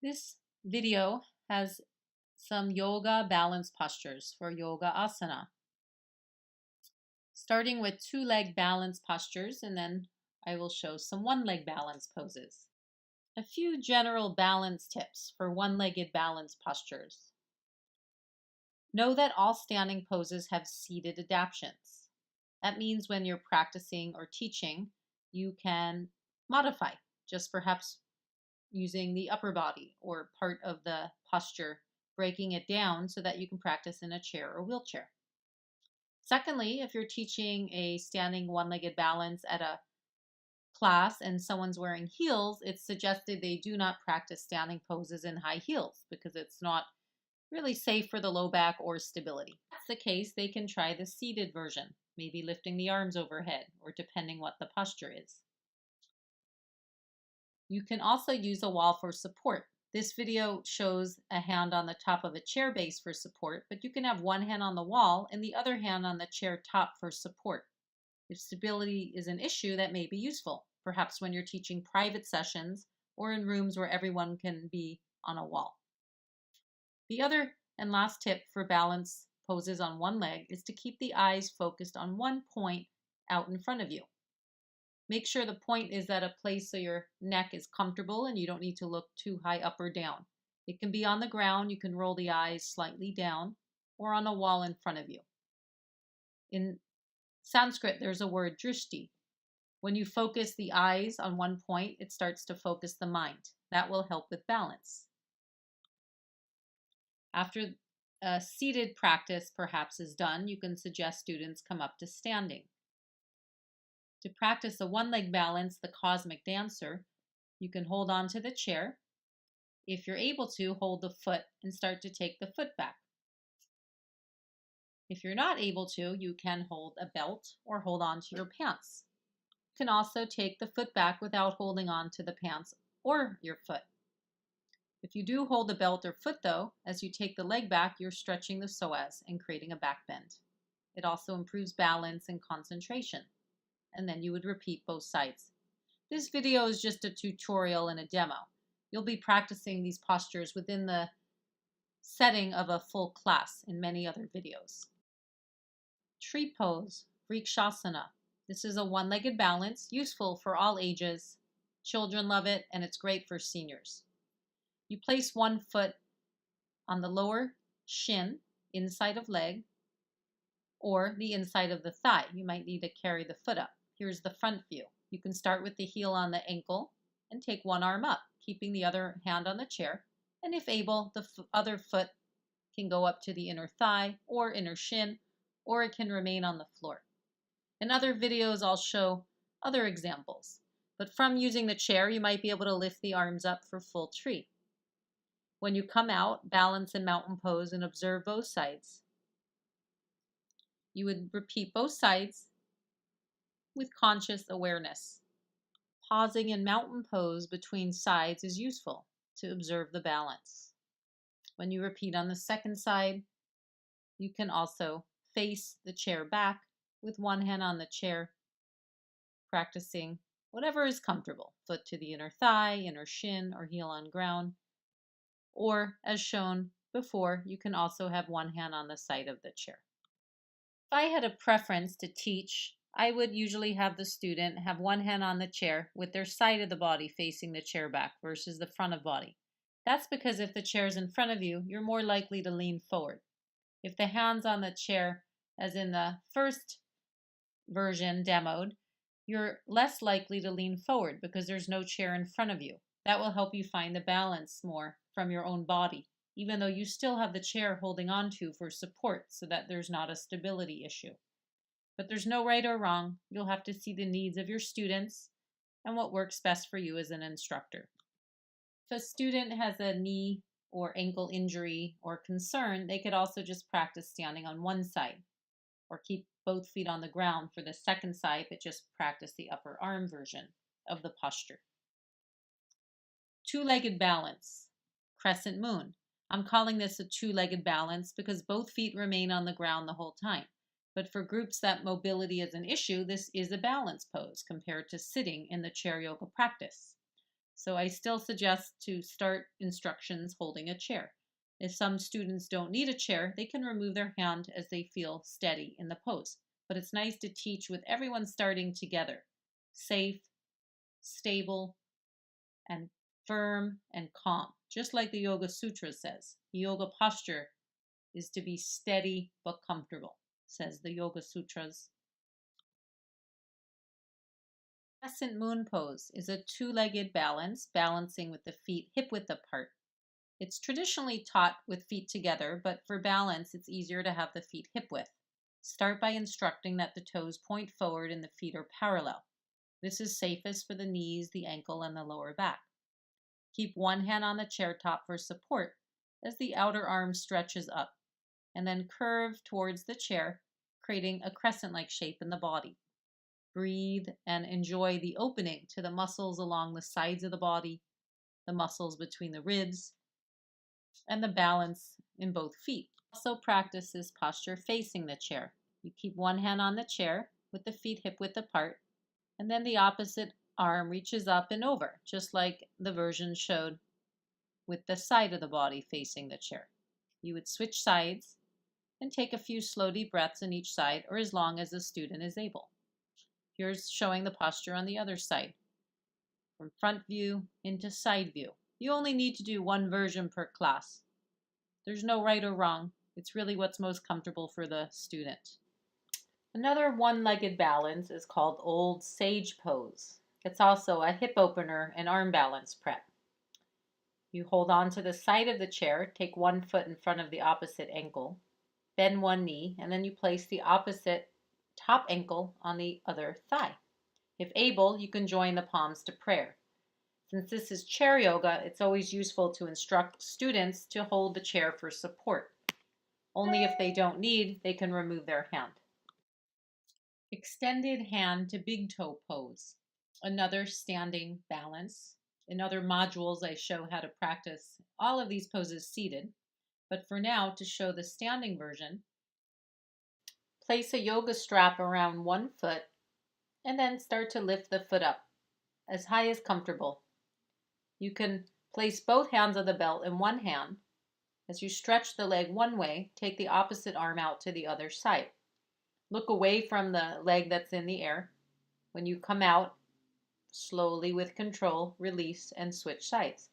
This video has some yoga balance postures for yoga asana. Starting with two-leg balance postures, and then I will show some one-leg balance poses. A few general balance tips for one-legged balance postures. Know that all standing poses have seated adaptations. That means when you're practicing or teaching, you can modify, just perhaps using the upper body or part of the posture, breaking it down so that you can practice in a chair or wheelchair. Secondly, if you're teaching a standing one-legged balance at a class and someone's wearing heels, it's suggested they do not practice standing poses in high heels because it's not really safe for the low back or stability. If that's the case, they can try the seated version, maybe lifting the arms overhead or depending what the posture is. You can also use a wall for support. This video shows a hand on the top of a chair base for support, but you can have one hand on the wall and the other hand on the chair top for support. If stability is an issue, that may be useful, perhaps when you're teaching private sessions or in rooms where everyone can be on a wall. The other and last tip for balance poses on one leg is to keep the eyes focused on one point out in front of you. Make sure the point is at a place so your neck is comfortable and you don't need to look too high up or down. It can be on the ground, you can roll the eyes slightly down, or on a wall in front of you. In Sanskrit, there's a word drishti. When you focus the eyes on one point, it starts to focus the mind. That will help with balance. After a seated practice perhaps is done, you can suggest students come up to standing. To practice a one-leg balance, the cosmic dancer, you can hold on to the chair. If you're able to, hold the foot and start to take the foot back. If you're not able to, you can hold a belt or hold on to your pants. You can also take the foot back without holding on to the pants or your foot. If you do hold the belt or foot though, as you take the leg back, you're stretching the psoas and creating a back bend. It also improves balance and concentration. And then you would repeat both sides. This video is just a tutorial and a demo. You'll be practicing these postures within the setting of a full class in many other videos. Tree pose, vrikshasana. This is a one-legged balance, useful for all ages. Children love it, and it's great for seniors. You place one foot on the lower shin, inside of leg, or the inside of the thigh. You might need to carry the foot up. Here's the front view. You can start with the heel on the ankle and take one arm up, keeping the other hand on the chair. And if able, the other foot can go up to the inner thigh or inner shin, or it can remain on the floor. In other videos, I'll show other examples. But from using the chair, you might be able to lift the arms up for full tree. When you come out, balance in mountain pose and observe both sides. You would repeat both sides with conscious awareness. Pausing in mountain pose between sides is useful to observe the balance. When you repeat on the second side, you can also face the chair back with one hand on the chair, practicing whatever is comfortable. Foot to the inner thigh, inner shin, or heel on ground. Or, as shown before, you can also have one hand on the side of the chair. If I had a preference to teach, I would usually have the student have one hand on the chair with their side of the body facing the chair back versus the front of body. That's because if the chair is in front of you, you're more likely to lean forward. If the hand's on the chair, as in the first version demoed, you're less likely to lean forward because there's no chair in front of you. That will help you find the balance more from your own body, even though you still have the chair holding on to for support so that there's not a stability issue. But there's no right or wrong. You'll have to see the needs of your students and what works best for you as an instructor. If a student has a knee or ankle injury or concern, they could also just practice standing on one side or keep both feet on the ground for the second side, but just practice the upper arm version of the posture. Two-legged balance, crescent moon. I'm calling this a two-legged balance because both feet remain on the ground the whole time. But for groups that mobility is an issue, this is a balance pose compared to sitting in the chair yoga practice. So I still suggest to start instructions holding a chair. If some students don't need a chair, they can remove their hand as they feel steady in the pose. But it's nice to teach with everyone starting together. Safe, stable, and firm and calm. Just like the Yoga Sutra says, the yoga posture is to be steady but comfortable, says the Yoga Sutras. Crescent moon pose is a two-legged balance, balancing with the feet hip-width apart. It's traditionally taught with feet together, but for balance, it's easier to have the feet hip-width. Start by instructing that the toes point forward and the feet are parallel. This is safest for the knees, the ankle, and the lower back. Keep one hand on the chair top for support as the outer arm stretches up, and then curve towards the chair, creating a crescent-like shape in the body. Breathe and enjoy the opening to the muscles along the sides of the body, the muscles between the ribs, and the balance in both feet. Also practice this posture facing the chair. You keep one hand on the chair with the feet hip-width apart, and then the opposite arm reaches up and over, just like the version showed with the side of the body facing the chair. You would switch sides and take a few slow deep breaths on each side, or as long as the student is able. Here's showing the posture on the other side. From front view into side view. You only need to do one version per class. There's no right or wrong. It's really what's most comfortable for the student. Another one-legged balance is called Old Sage Pose. It's also a hip opener and arm balance prep. You hold on to the side of the chair, take one foot in front of the opposite ankle, bend one knee, and then you place the opposite top ankle on the other thigh. If able, you can join the palms to prayer. Since this is chair yoga, it's always useful to instruct students to hold the chair for support. Only if they don't need, they can remove their hand. Extended hand to big toe pose. Another standing balance. In other modules, I show how to practice all of these poses seated. But for now, to show the standing version, place a yoga strap around one foot and then start to lift the foot up as high as comfortable. You can place both hands of the belt in one hand. As you stretch the leg one way, take the opposite arm out to the other side. Look away from the leg that's in the air. When you come out, slowly with control, release and switch sides.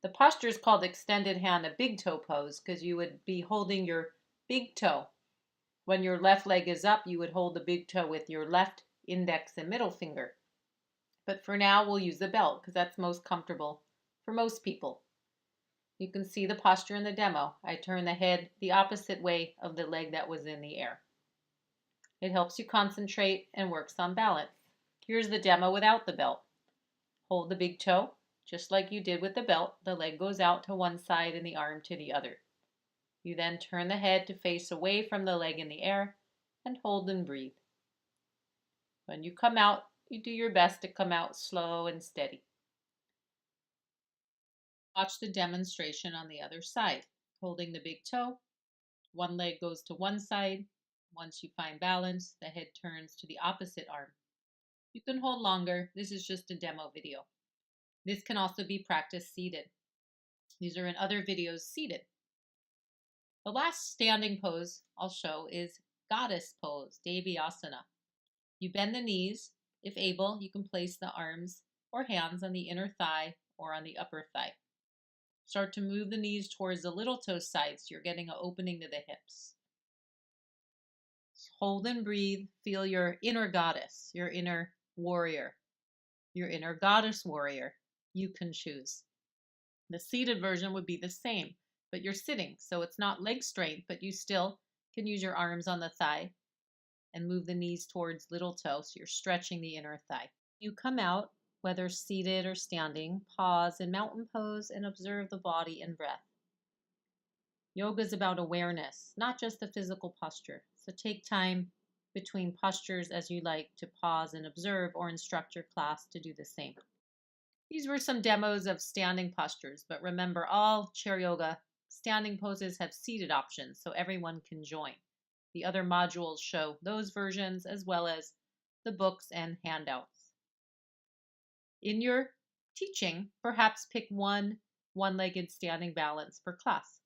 The posture is called extended hand, a big toe pose, because you would be holding your big toe. When your left leg is up, you would hold the big toe with your left index and middle finger. But for now, we'll use the belt because that's most comfortable for most people. You can see the posture in the demo. I turn the head the opposite way of the leg that was in the air. It helps you concentrate and works on balance. Here's the demo without the belt. Hold the big toe, just like you did with the belt. The leg goes out to one side and the arm to the other. You then turn the head to face away from the leg in the air and hold and breathe. When you come out, you do your best to come out slow and steady. Watch the demonstration on the other side. Holding the big toe, one leg goes to one side. Once you find balance, the head turns to the opposite arm. You can hold longer. This is just a demo video. This can also be practiced seated. These are in other videos seated. The last standing pose I'll show is goddess pose, Devi Asana. You bend the knees. If able, you can place the arms or hands on the inner thigh or on the upper thigh. Start to move the knees towards the little toe side so you're getting an opening to the hips. Hold and breathe. Feel your inner goddess, your inner warrior, your inner goddess warrior. You can choose. The seated version would be the same, but you're sitting, so it's not leg strength, but you still can use your arms on the thigh and move the knees towards little toe, so you're stretching the inner thigh. You come out, whether seated or standing, pause in mountain pose and observe the body and breath. Yoga is about awareness, not just the physical posture. So take time between postures as you like to pause and observe, or instruct your class to do the same. These were some demos of standing postures, but remember, all chair yoga standing poses have seated options, so everyone can join. The other modules show those versions as well as the books and handouts. In your Teaching, perhaps pick one-legged standing balance per class.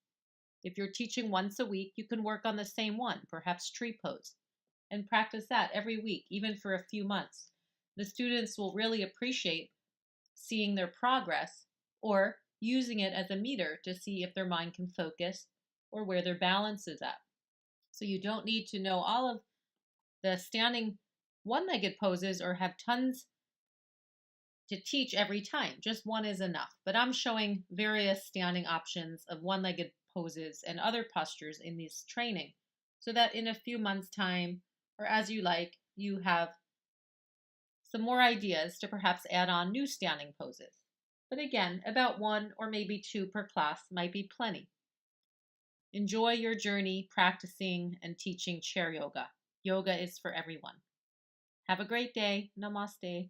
If you're teaching once a week, you can work on the same one, perhaps tree pose, and practice that every week, even for a few months. The students will really appreciate seeing their progress or using it as a meter to see if their mind can focus or where their balance is at. So you don't need to know all of the standing one-legged poses or have tons to teach every time. Just one is enough. But I'm showing various standing options of one-legged poses and other postures in this training so that in a few months' time, or as you like, you have some more ideas to perhaps add on new standing poses. But again, about one or maybe two per class might be plenty. Enjoy your journey practicing and teaching chair yoga. Yoga is for everyone. Have a great day. Namaste.